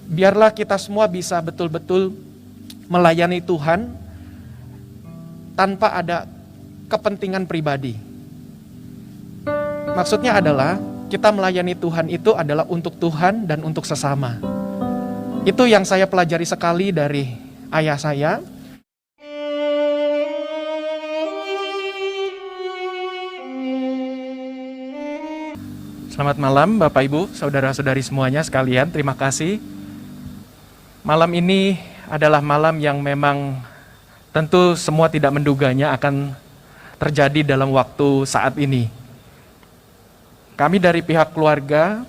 biarlah kita semua bisa betul-betul melayani Tuhan tanpa ada kepentingan pribadi. Maksudnya adalah kita melayani Tuhan itu adalah untuk Tuhan dan untuk sesama. Itu yang saya pelajari sekali dari ayah saya. Selamat malam Bapak Ibu, saudara-saudari semuanya sekalian, terima kasih. Malam ini adalah malam yang memang tentu semua tidak menduganya akan terjadi dalam waktu saat ini. Kami dari pihak keluarga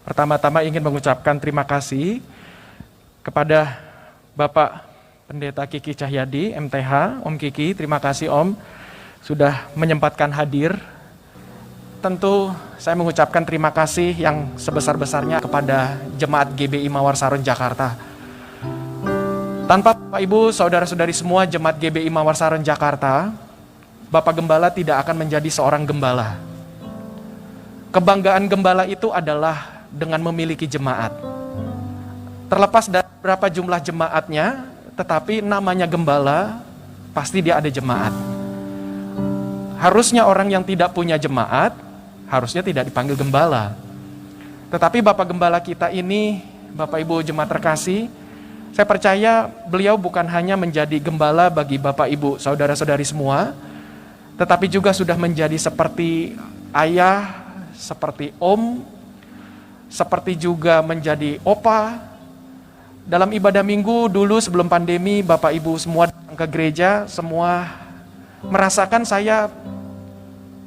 pertama-tama ingin mengucapkan terima kasih kepada Bapak Pendeta Kiki Cahyadi, MTH, Om Kiki, terima kasih Om sudah menyempatkan hadir. Tentu saya mengucapkan terima kasih yang sebesar-besarnya kepada Jemaat GBI Mawar Saron Jakarta. Tanpa Bapak Ibu, saudara-saudari semua Jemaat GBI Mawar Saron Jakarta, Bapak Gembala tidak akan menjadi seorang gembala. Kebanggaan gembala itu adalah dengan memiliki jemaat. Terlepas dari berapa jumlah jemaatnya, tetapi namanya gembala, pasti dia ada jemaat. Harusnya orang yang tidak punya jemaat, harusnya tidak dipanggil gembala. Tetapi Bapak Gembala kita ini, Bapak Ibu jemaat terkasih, saya percaya beliau bukan hanya menjadi gembala bagi Bapak Ibu, saudara-saudari semua, tetapi juga sudah menjadi seperti ayah, seperti om, seperti juga menjadi opa. Dalam ibadah minggu dulu sebelum pandemi, Bapak Ibu semua datang ke gereja, semua merasakan saya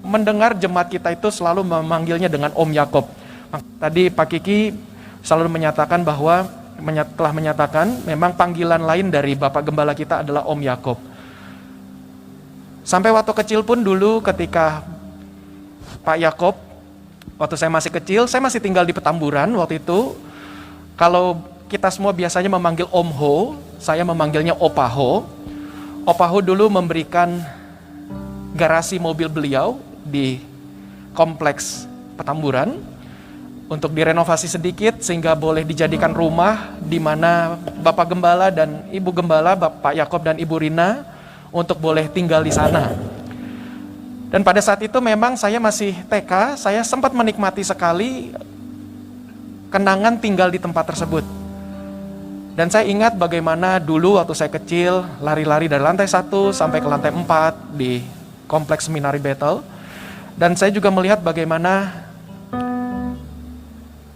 mendengar jemaat kita itu selalu memanggilnya dengan Om Yakob. Tadi Pak Kiki selalu menyatakan bahwa telah menyatakan memang panggilan lain dari Bapak Gembala kita adalah Om Yakob. Sampai waktu kecil pun dulu ketika Pak Yakob, waktu saya masih kecil, saya masih tinggal di Petamburan waktu itu. Kalau kita semua biasanya memanggil Om Ho, saya memanggilnya Opa Ho. Opa Ho dulu memberikan garasi mobil beliau di kompleks Petamburan untuk direnovasi sedikit sehingga boleh dijadikan rumah di mana Bapak Gembala dan Ibu Gembala, Bapak Yakob dan Ibu Rina untuk boleh tinggal di sana. Dan pada saat itu memang saya masih TK, saya sempat menikmati sekali kenangan tinggal di tempat tersebut. Dan saya ingat bagaimana dulu waktu saya kecil lari-lari dari lantai 1 sampai ke lantai 4 di kompleks Seminari Bethel. Dan saya juga melihat bagaimana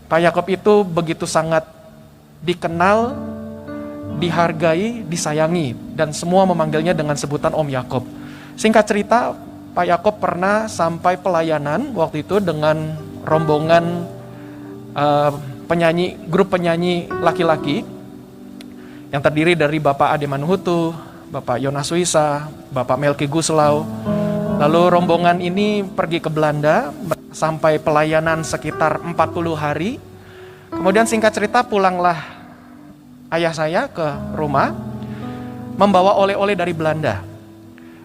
Pak Yakob itu begitu sangat dikenal, dihargai, disayangi, dan semua memanggilnya dengan sebutan Om Yakob. Singkat cerita, Pak Yakob pernah sampai pelayanan waktu itu dengan rombongan grup penyanyi laki-laki yang terdiri dari Bapak Ade Manuhutu, Bapak Yonas Wisa, Bapak Melki Guslau. Lalu rombongan ini pergi ke Belanda sampai pelayanan sekitar 40 hari. Kemudian singkat cerita pulanglah ayah saya ke rumah membawa oleh-oleh dari Belanda.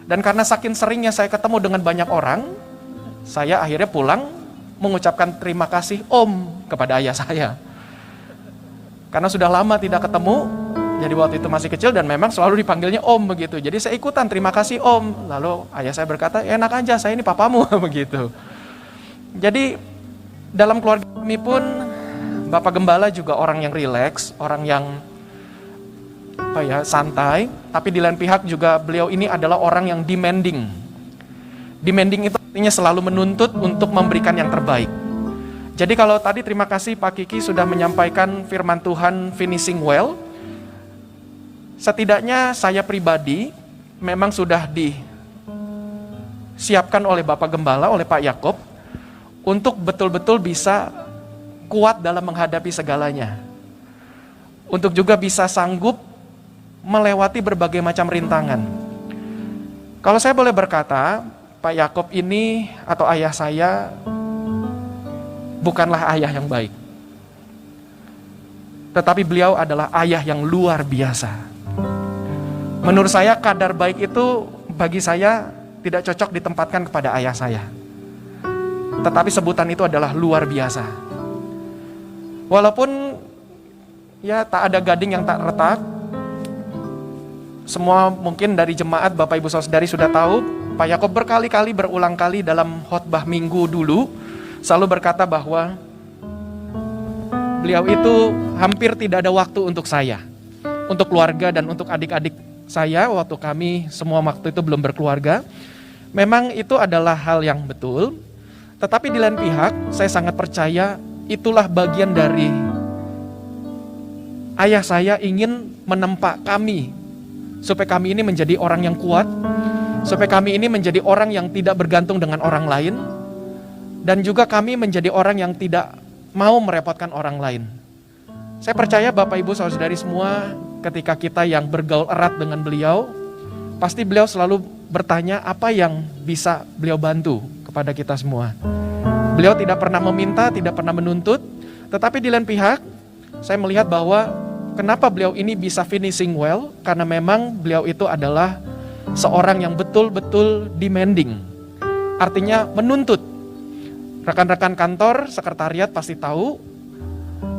Dan karena saking seringnya saya ketemu dengan banyak orang, saya akhirnya pulang mengucapkan terima kasih Om kepada ayah saya. Karena sudah lama tidak ketemu, jadi waktu itu masih kecil dan memang selalu dipanggilnya Om begitu. Jadi saya ikutan terima kasih Om. Lalu ayah saya berkata, enak aja saya ini papamu begitu. Jadi dalam keluarga kami pun Bapak Gembala juga orang yang rileks, orang yang santai. Tapi di lain pihak juga beliau ini adalah orang yang demanding. Demanding itu artinya selalu menuntut untuk memberikan yang terbaik. Jadi kalau tadi terima kasih Pak Kiki sudah menyampaikan firman Tuhan finishing well. Setidaknya saya pribadi memang sudah disiapkan oleh Bapak Gembala, oleh Pak Yakob, untuk betul-betul bisa kuat dalam menghadapi segalanya. Untuk juga bisa sanggup melewati berbagai macam rintangan. Kalau saya boleh berkata, Pak Yakob ini atau ayah saya bukanlah ayah yang baik. Tetapi beliau adalah ayah yang luar biasa. Menurut saya kadar baik itu bagi saya tidak cocok ditempatkan kepada ayah saya. Tetapi sebutan itu adalah luar biasa. Walaupun Ya, tak ada gading yang tak retak. Semua mungkin dari jemaat Bapak Ibu Saudari sudah tahu, Pak Yakob berkali-kali berulang kali dalam khotbah minggu dulu selalu berkata bahwa beliau itu hampir tidak ada waktu untuk saya, untuk keluarga dan untuk adik-adik saya waktu kami semua waktu itu belum berkeluarga. Memang itu adalah hal yang betul, tetapi di lain pihak saya sangat percaya itulah bagian dari ayah saya ingin menempa kami supaya kami ini menjadi orang yang kuat, supaya kami ini menjadi orang yang tidak bergantung dengan orang lain, dan juga kami menjadi orang yang tidak mau merepotkan orang lain. Saya percaya Bapak Ibu Saudari semua, ketika kita yang bergaul erat dengan beliau, pasti beliau selalu bertanya apa yang bisa beliau bantu kepada kita semua. Beliau tidak pernah meminta, tidak pernah menuntut, tetapi di lain pihak, saya melihat bahwa kenapa beliau ini bisa finishing well, karena memang beliau itu adalah seorang yang betul-betul demanding. Artinya menuntut. Rekan-rekan kantor, sekretariat pasti tahu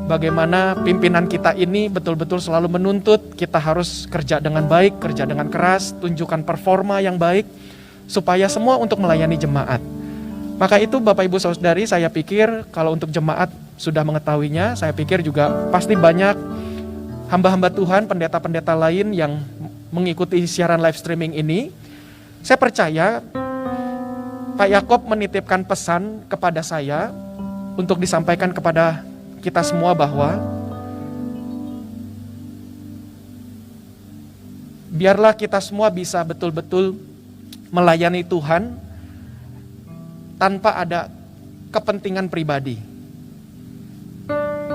bagaimana pimpinan kita ini betul-betul selalu menuntut kita harus kerja dengan baik, kerja dengan keras, tunjukkan performa yang baik, supaya semua untuk melayani jemaat. Maka itu Bapak Ibu Saudari, saya pikir kalau untuk jemaat sudah mengetahuinya, saya pikir juga pasti banyak hamba-hamba Tuhan, pendeta-pendeta lain yang mengikuti siaran live streaming ini. Saya percaya Pak Yakob menitipkan pesan kepada saya untuk disampaikan kepada kita semua bahwa biarlah kita semua bisa betul-betul melayani Tuhan tanpa ada kepentingan pribadi.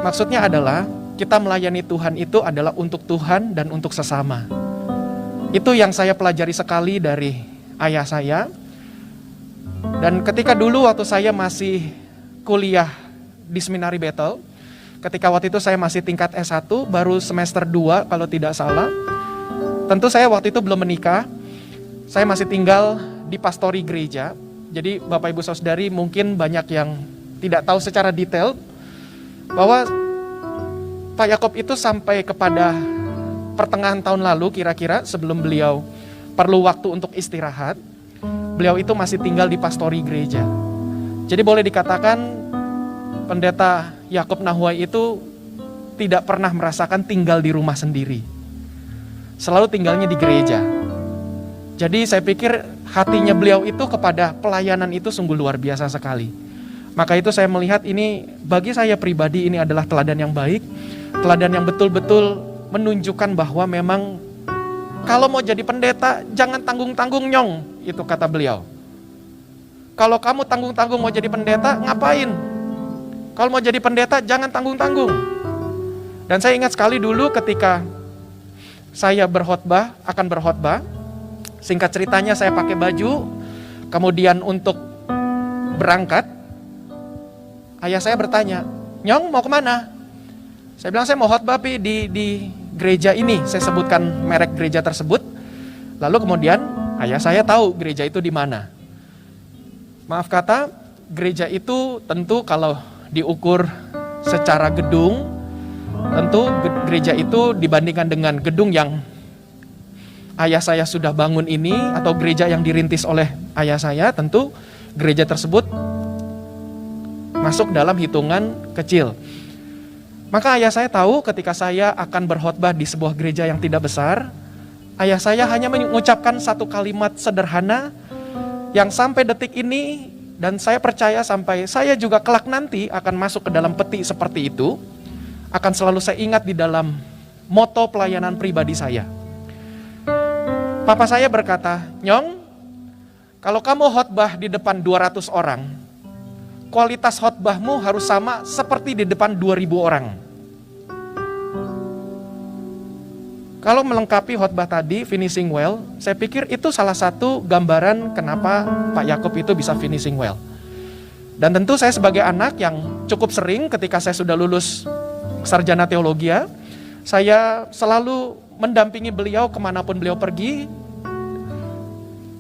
Maksudnya adalah kita melayani Tuhan itu adalah untuk Tuhan dan untuk sesama. Itu yang saya pelajari sekali dari ayah saya. Dan ketika dulu waktu saya masih kuliah di Seminari Bethel, ketika waktu itu saya masih tingkat S1, baru semester 2 kalau tidak salah. Tentu saya waktu itu belum menikah, saya masih tinggal di pastori gereja. Jadi Bapak Ibu Saudari mungkin banyak yang tidak tahu secara detail bahwa Pak Yakob itu sampai kepada pertengahan tahun lalu kira-kira sebelum beliau perlu waktu untuk istirahat, beliau itu masih tinggal di pastori gereja. Jadi boleh dikatakan pendeta Yakob Nahuai itu tidak pernah merasakan tinggal di rumah sendiri. Selalu tinggalnya di gereja. Jadi saya pikir hatinya beliau itu kepada pelayanan itu sungguh luar biasa sekali. Maka itu saya melihat ini bagi saya pribadi ini adalah teladan yang baik. Teladan yang betul-betul menunjukkan bahwa memang kalau mau jadi pendeta jangan tanggung-tanggung nyong, itu kata beliau. Kalau kamu tanggung-tanggung mau jadi pendeta, ngapain? Kalau mau jadi pendeta jangan tanggung-tanggung. Dan saya ingat sekali dulu ketika saya akan berkhotbah, singkat ceritanya saya pakai baju, kemudian untuk berangkat, ayah saya bertanya, "Nyong mau kemana?" Saya bilang saya mau khotbah di gereja ini, saya sebutkan merek gereja tersebut. Lalu kemudian ayah saya tahu gereja itu di mana. Maaf kata, gereja itu tentu kalau diukur secara gedung, tentu gereja itu dibandingkan dengan gedung yang ayah saya sudah bangun ini atau gereja yang dirintis oleh ayah saya, tentu gereja tersebut masuk dalam hitungan kecil. Maka ayah saya tahu ketika saya akan berkhotbah di sebuah gereja yang tidak besar, ayah saya hanya mengucapkan satu kalimat sederhana yang sampai detik ini, dan saya percaya sampai saya juga kelak nanti akan masuk ke dalam peti seperti itu, akan selalu saya ingat di dalam moto pelayanan pribadi saya. Papa saya berkata, "Nyong, kalau kamu khotbah di depan 200 orang, kualitas khotbahmu harus sama seperti di depan 2000 orang. Kalau melengkapi khotbah tadi, finishing well, saya pikir itu salah satu gambaran kenapa Pak Yakob itu bisa finishing well. Dan tentu saya sebagai anak yang cukup sering ketika saya sudah lulus sarjana teologi, saya selalu mendampingi beliau kemanapun beliau pergi,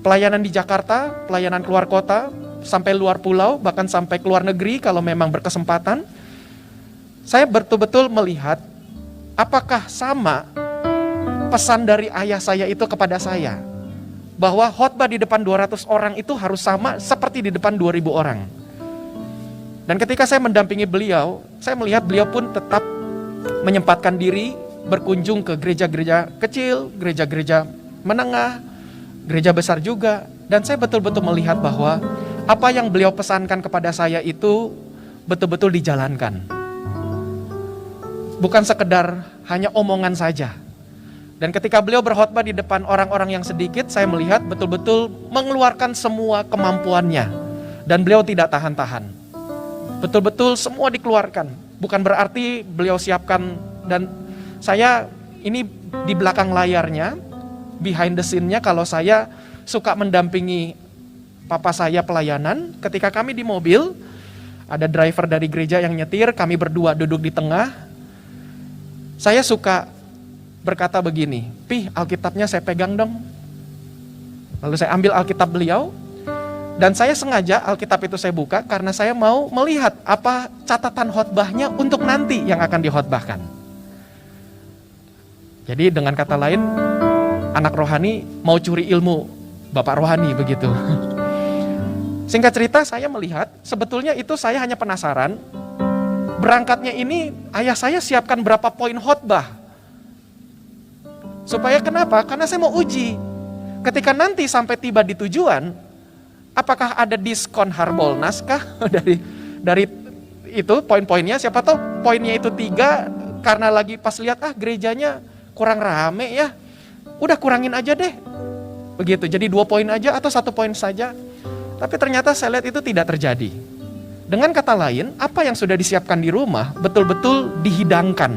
pelayanan di Jakarta, pelayanan keluar kota, sampai luar pulau, bahkan sampai ke luar negeri kalau memang berkesempatan. Saya betul-betul melihat apakah sama pesan dari ayah saya itu kepada saya? Bahwa khotbah di depan 200 orang itu harus sama seperti di depan 2000 orang. Dan ketika saya mendampingi beliau, saya melihat beliau pun tetap menyempatkan diri berkunjung ke gereja-gereja kecil, gereja-gereja menengah, gereja besar juga. Dan saya betul-betul melihat bahwa apa yang beliau pesankan kepada saya itu betul-betul dijalankan. Bukan sekedar hanya omongan saja. Dan ketika beliau berkhotbah di depan orang-orang yang sedikit, saya melihat betul-betul mengeluarkan semua kemampuannya. Dan beliau tidak tahan-tahan. Betul-betul semua dikeluarkan. Bukan berarti beliau siapkan, dan saya ini di belakang layarnya, behind the scene-nya, kalau saya suka mendampingi papa saya pelayanan, ketika kami di mobil, ada driver dari gereja yang nyetir, kami berdua duduk di tengah, saya suka berkata begini, "Pi, Alkitabnya saya pegang dong." Lalu saya ambil Alkitab beliau, dan saya sengaja Alkitab itu saya buka karena saya mau melihat apa catatan khotbahnya untuk nanti yang akan dikhotbahkan. Jadi dengan kata lain, anak rohani mau curi ilmu bapak rohani begitu. Singkat cerita, saya melihat sebetulnya itu saya hanya penasaran. Berangkatnya ini ayah saya siapkan berapa poin khotbah. Supaya kenapa? Karena saya mau uji. Ketika nanti sampai tiba di tujuan, apakah ada diskon Harbolnas kah dari itu poin-poinnya? Siapa tahu poinnya itu 3 karena lagi pas lihat gerejanya kurang rame ya. Udah kurangin aja deh. Begitu. Jadi 2 poin aja atau 1 poin saja. Tapi ternyata saya lihat itu tidak terjadi. Dengan kata lain, apa yang sudah disiapkan di rumah betul-betul dihidangkan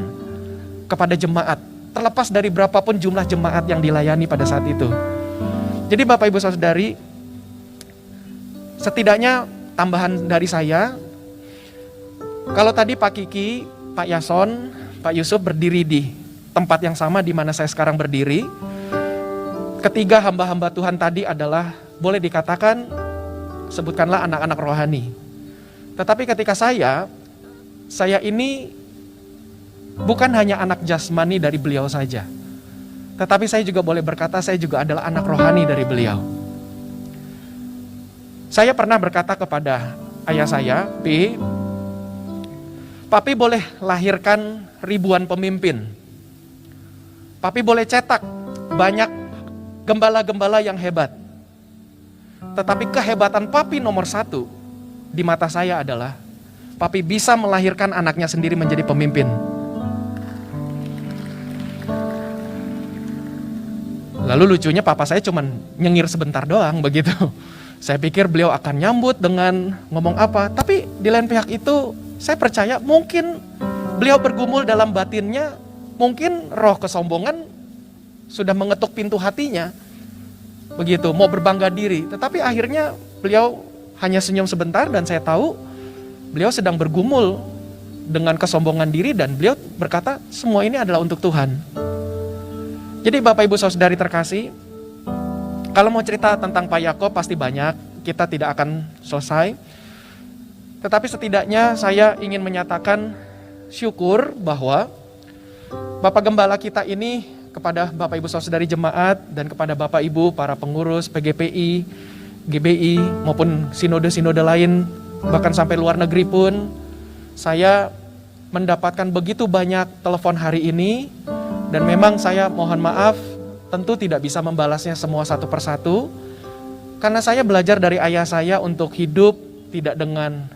kepada jemaat. Terlepas dari berapapun jumlah jemaat yang dilayani pada saat itu. Jadi Bapak Ibu Saudari, setidaknya tambahan dari saya, kalau tadi Pak Kiki, Pak Yason, Pak Yusuf berdiri di tempat yang sama di mana saya sekarang berdiri, ketiga hamba-hamba Tuhan tadi adalah, boleh dikatakan, sebutkanlah anak-anak rohani. Tetapi ketika saya ini bukan hanya anak jasmani dari beliau saja, tetapi saya juga boleh berkata saya juga adalah anak rohani dari beliau. Saya pernah berkata kepada ayah saya, Papi boleh lahirkan ribuan pemimpin. Papi boleh cetak banyak gembala-gembala yang hebat. Tetapi kehebatan Papi nomor 1 di mata saya adalah Papi bisa melahirkan anaknya sendiri menjadi pemimpin. Lalu lucunya papa saya cuman nyengir sebentar doang begitu. Saya pikir beliau akan nyambut dengan ngomong apa. Tapi di lain pihak itu saya percaya mungkin beliau bergumul dalam batinnya. Mungkin roh kesombongan sudah mengetuk pintu hatinya. Begitu, mau berbangga diri. Tetapi akhirnya beliau hanya senyum sebentar dan saya tahu beliau sedang bergumul dengan kesombongan diri. Dan beliau berkata semua ini adalah untuk Tuhan. Jadi Bapak Ibu Saudari terkasih, kalau mau cerita tentang Pak Yakob pasti banyak, kita tidak akan selesai. Tetapi setidaknya saya ingin menyatakan syukur bahwa Bapak Gembala kita ini kepada Bapak Ibu Saudari jemaat dan kepada Bapak Ibu para pengurus PGPI, GBI maupun sinode-sinode lain, bahkan sampai luar negeri pun, saya mendapatkan begitu banyak telepon hari ini. Dan memang saya mohon maaf, tentu tidak bisa membalasnya semua satu persatu. Karena saya belajar dari ayah saya untuk hidup tidak dengan,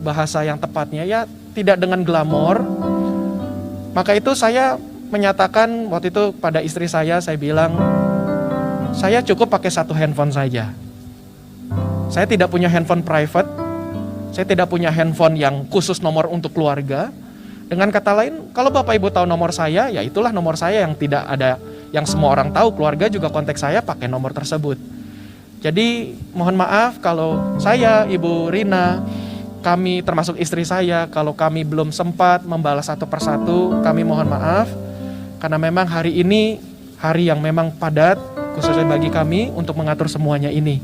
bahasa yang tepatnya, tidak dengan glamor. Maka itu saya menyatakan waktu itu pada istri saya bilang, saya cukup pakai 1 handphone saja. Saya tidak punya handphone private. Saya tidak punya handphone yang khusus nomor untuk keluarga. Dengan kata lain, kalau Bapak Ibu tahu nomor saya, ya itulah nomor saya yang tidak ada, yang semua orang tahu. Keluarga juga kontak saya pakai nomor tersebut. Jadi mohon maaf kalau saya, Ibu Rina, kami termasuk istri saya, kalau kami belum sempat membalas satu persatu, kami mohon maaf. Karena memang hari ini hari yang memang padat, khususnya bagi kami untuk mengatur semuanya ini.